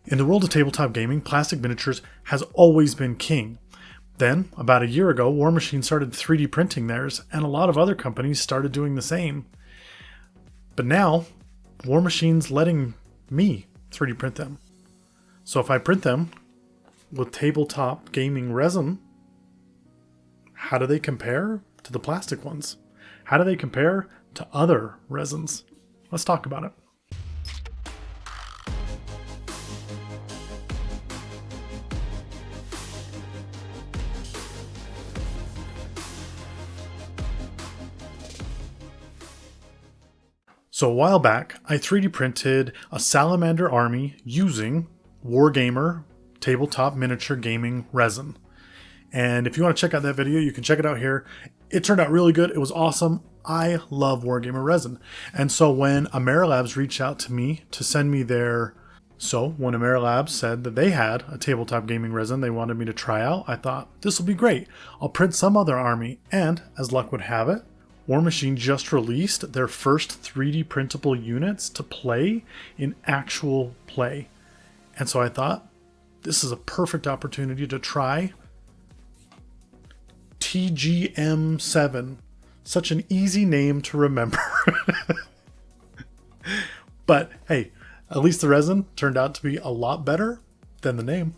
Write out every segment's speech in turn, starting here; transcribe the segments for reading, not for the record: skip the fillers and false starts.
In the world of tabletop gaming, plastic miniatures has always been king. Then, about a year ago, Warmachine started 3D printing theirs, and a lot of other companies started doing the same. But now, Warmachine's letting me 3D print them. So if I print them with tabletop gaming resin, how do they compare to the plastic ones? How do they compare to other resins? Let's talk about it. So a while back, I 3D printed a salamander army using Wargamer tabletop miniature gaming resin. And if you want to check out that video, you can check it out here. It turned out really good. It was awesome. I love Wargamer resin. And so when Amerilabs reached out to me to send me when Amerilabs said that they had a tabletop gaming resin they wanted me to try out, I thought, this will be great. I'll print some other army. And as luck would have it, Warmachine just released their first 3D printable units to play in actual play. And so I thought, this is a perfect opportunity to try TGM7. Such an easy name to remember. But hey, at least the resin turned out to be a lot better than the name.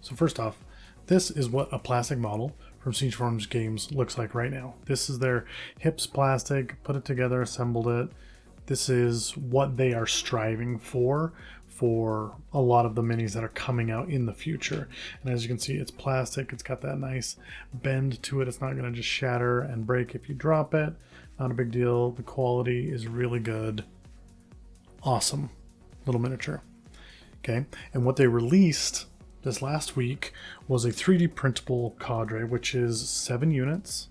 So first off, this is what a plastic model from Siege Forms Games looks like right now. This is their hips plastic, put it together, assembled it. This is what they are striving for a lot of the minis that are coming out in the future. And as you can see, it's plastic. It's got that nice bend to it. It's not going to just shatter and break if you drop it. Not a big deal. The quality is really good. Awesome little miniature. Okay, and what they released this last week was a 3D printable cadre, which is 7 units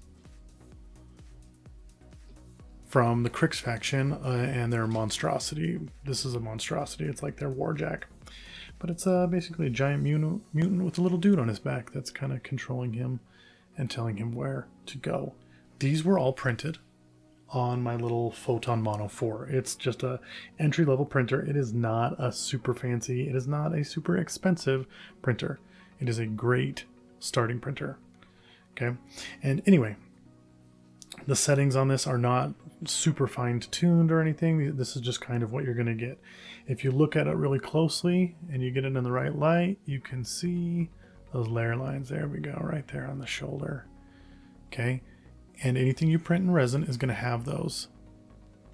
from the Crix faction and their monstrosity. This is a monstrosity. It's like their warjack. But it's basically a giant mutant with a little dude on his back that's kind of controlling him and telling him where to go. These were all printed on my little Photon Mono 4. It's just a entry-level printer. It is not a super fancy, it is not a super expensive printer. It is a great starting printer. Okay, and anyway, the settings on this are not super fine-tuned or anything. This is just kind of what you're going to get. If you look at it really closely and you get it in the right light, you can see those layer lines. There we go, right there on the shoulder. Okay. And anything you print in resin is going to have those.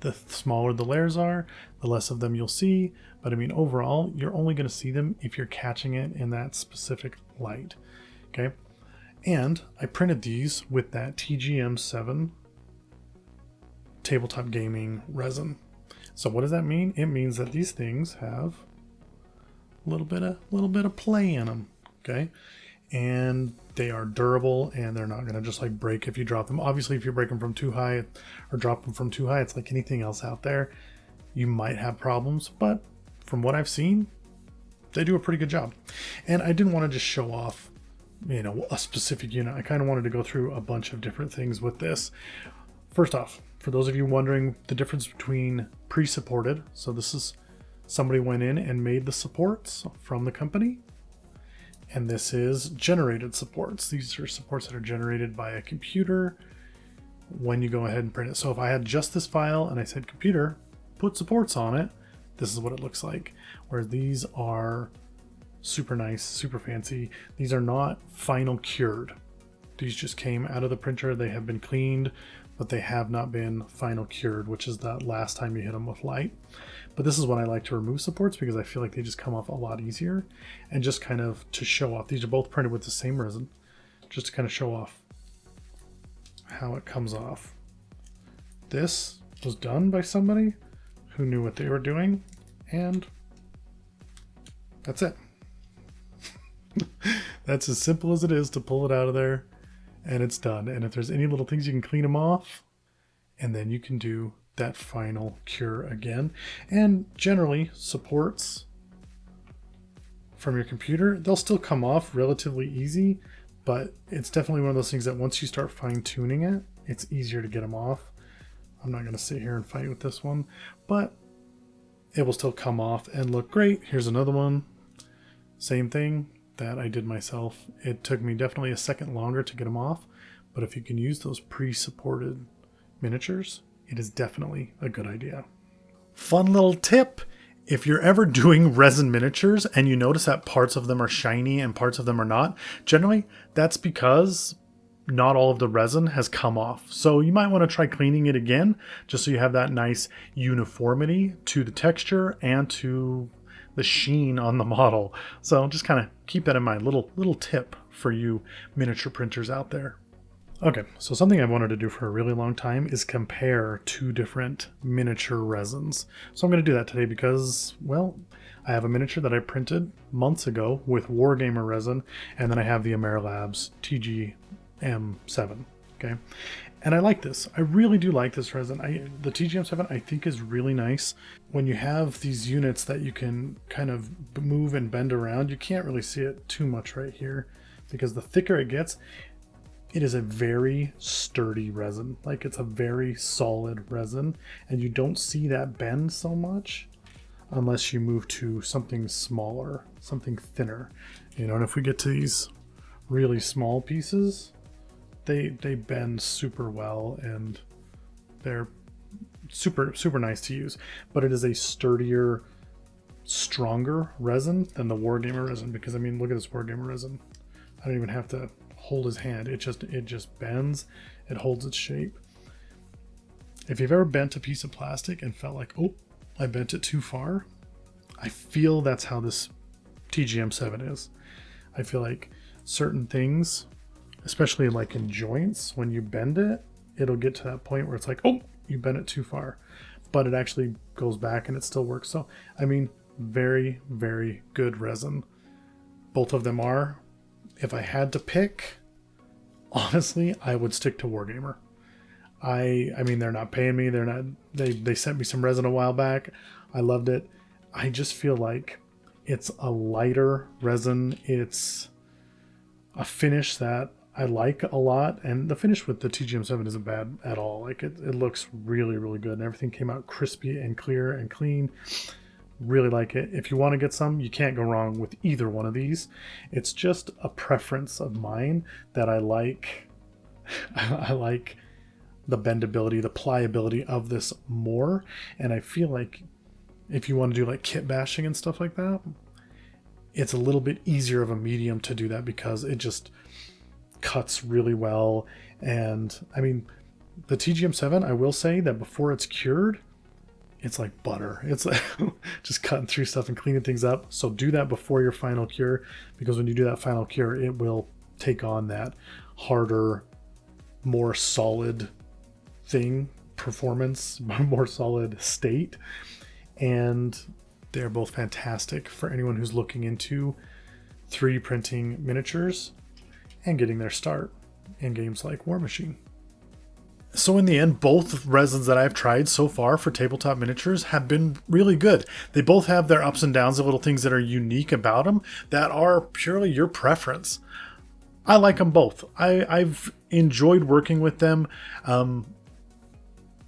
The smaller the layers are, the less of them you'll see. But I mean, overall, you're only going to see them if you're catching it in that specific light. Okay. And I printed these with that TGM7 tabletop gaming resin. So what does that mean? It means that these things have a little bit of play in them. Okay. And they are durable and they're not going to just like break if you drop them. Obviously, if you break them from too high or drop them from too high, it's like anything else out there. You might have problems, but from what I've seen, they do a pretty good job. And I didn't want to just show off, a specific unit. I kind of wanted to go through a bunch of different things with this. First off, for those of you wondering the difference between pre-supported, so this is somebody went in and made the supports from the company. And this is generated supports. These are supports that are generated by a computer when you go ahead and print it. So if I had just this file and I said, computer, put supports on it, this is what it looks like. Whereas these are super nice, super fancy. These are not final cured. These just came out of the printer. They have been cleaned, but they have not been final cured, which is that last time you hit them with light. But this is when I like to remove supports because I feel like they just come off a lot easier. And just kind of to show off, these are both printed with the same resin, just to kind of show off how it comes off. This was done by somebody who knew what they were doing, and that's it. That's as simple as it is to pull it out of there, and it's done. And if there's any little things, you can clean them off, and then you can do that final cure again. And generally, supports from your computer, they'll still come off relatively easy, but it's definitely one of those things that once you start fine-tuning it, it's easier to get them off. I'm not going to sit here and fight with this one, but it will still come off and look great. Here's another one Same thing that I did myself. It took me definitely a second longer to get them off, but if you can use those pre-supported miniatures, it is definitely a good idea. Fun little tip. If you're ever doing resin miniatures and you notice that parts of them are shiny and parts of them are not, generally that's because not all of the resin has come off. So you might want to try cleaning it again, just so you have that nice uniformity to the texture and to the sheen on the model. So just kind of keep that in mind. Little tip for you miniature printers out there. Okay, so something I've wanted to do for a really long time is compare two different miniature resins. So I'm going to do that today because, well, I have a miniature that I printed months ago with War Gamer resin, and then I have the Amerilabs TGM7, okay? And I like this. I really do like this resin. The TGM7 I think is really nice. When you have these units that you can kind of move and bend around, you can't really see it too much right here because the thicker it gets, it is a very sturdy resin. Like, it's a very solid resin, and you don't see that bend so much unless you move to something smaller, something thinner. You know, and if we get to these really small pieces, they bend super well and they're super nice to use. But it is a sturdier, stronger resin than the Wargamer resin, because I mean, look at this Wargamer resin. I don't even have to hold his hand. It just bends. It holds its shape. If you've ever bent a piece of plastic and felt like, oh, I bent it too far, I feel that's how this TGM7 is. I feel like certain things, especially like in joints, when you bend it, it'll get to that point where it's like, oh, you bent it too far, but it actually goes back and it still works. So, I mean, very, very good resin. Both of them are. If I had to pick, honestly, I would stick to Wargamer. I mean, they're not paying me. They sent me some resin a while back. I loved it. I just feel like it's a lighter resin. It's a finish that I like a lot. And the finish with the TGM7 isn't bad at all. Like, it looks really, really good. And everything came out crispy and clear and clean. Really like it. If you want to get some, you can't go wrong with either one of these. It's just a preference of mine that I like. I like the bendability, the pliability of this more. And I feel like if you want to do like kit bashing and stuff like that, it's a little bit easier of a medium to do that because it just cuts really well. And I mean, the TGM7, I will say that before it's cured, it's like butter. It's like just cutting through stuff and cleaning things up. So do that before your final cure, because when you do that final cure, it will take on that harder, more solid thing, performance, more solid state. And they're both fantastic for anyone who's looking into 3D printing miniatures and getting their start in games like Warmachine. So in the end, both resins that I've tried so far for tabletop miniatures have been really good. They both have their ups and downs, the little things that are unique about them that are purely your preference. I like them both. I've enjoyed working with them.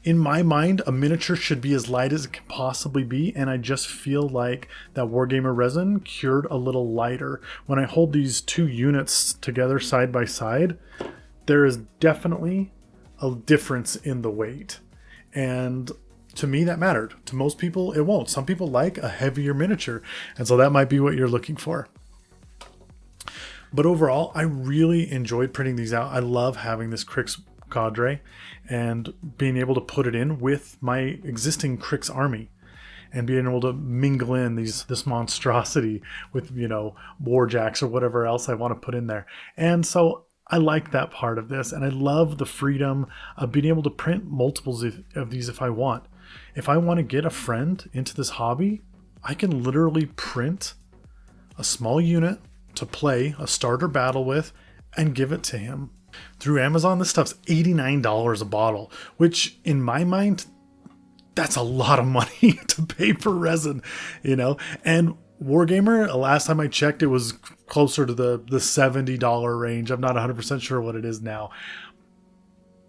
In my mind, a miniature should be as light as it can possibly be, and I just feel like that Wargamer resin cured a little lighter. When I hold these two units together side by side, there is definitely a difference in the weight, and to me that mattered. To most people it won't. Some people like a heavier miniature, and so that might be what you're looking for. But overall, I really enjoyed printing these out. I love having this Crix cadre and being able to put it in with my existing Crix army and being able to mingle in this monstrosity with, you know, warjacks or whatever else I want to put in there. And so I like that part of this, and I love the freedom of being able to print multiples of these if I want. If I want to get a friend into this hobby, I can literally print a small unit to play a starter battle with and give it to him. Through Amazon, this stuff's $89 a bottle, which in my mind, that's a lot of money to pay for resin, you know? And Wargamer, last time I checked, it was closer to the $70 range. I'm not 100% sure what it is now.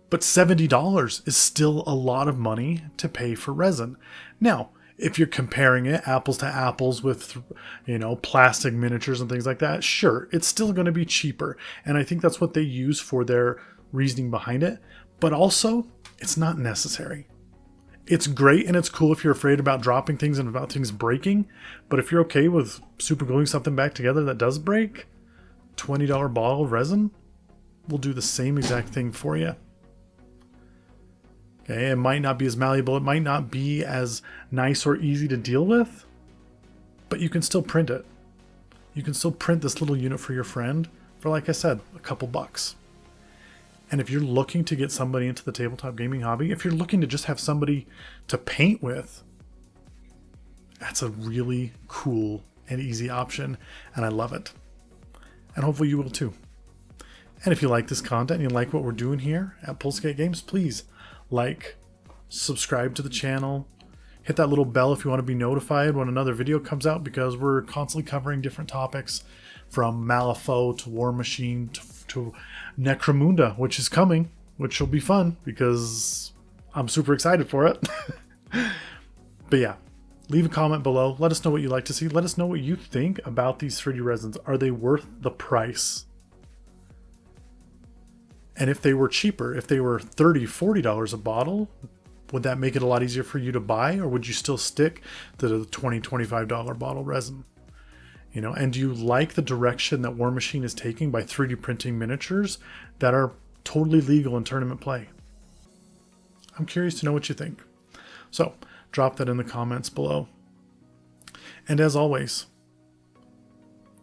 But $70 is still a lot of money to pay for resin. Now, if you're comparing it apples to apples with, you know, plastic miniatures and things like that, sure, it's still going to be cheaper. And I think that's what they use for their reasoning behind it. But also, it's not necessary. It's great and it's cool if you're afraid about dropping things and about things breaking. But if you're okay with super gluing something back together that does break, $20 bottle of resin will do the same exact thing for you. Okay, it might not be as malleable, it might not be as nice or easy to deal with, but you can still print it. You can still print this little unit for your friend for, like I said, a couple bucks. And if you're looking to get somebody into the tabletop gaming hobby, if you're looking to just have somebody to paint with, that's a really cool and easy option, and I love it. And hopefully you will too. And if you like this content and you like what we're doing here at Pulsegate Games, please like, subscribe to the channel, hit that little bell if you want to be notified when another video comes out, because we're constantly covering different topics from Malifaux to Warmachine to Necromunda, which is coming, which will be fun because I'm super excited for it. But yeah, leave a comment below. Let us know what you'd like to see. Let us know what you think about these 3D resins. Are they worth the price? And if they were cheaper, if they were $30, $40 a bottle, would that make it a lot easier for you to buy? Or would you still stick to the $20, $25 bottle resin? You know, and do you like the direction that Warmachine is taking by 3D printing miniatures that are totally legal in tournament play? I'm curious to know what you think. So drop that in the comments below. And as always,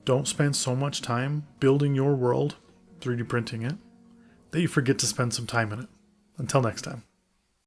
don't spend so much time building your world, 3D printing it, that you forget to spend some time in it. Until next time.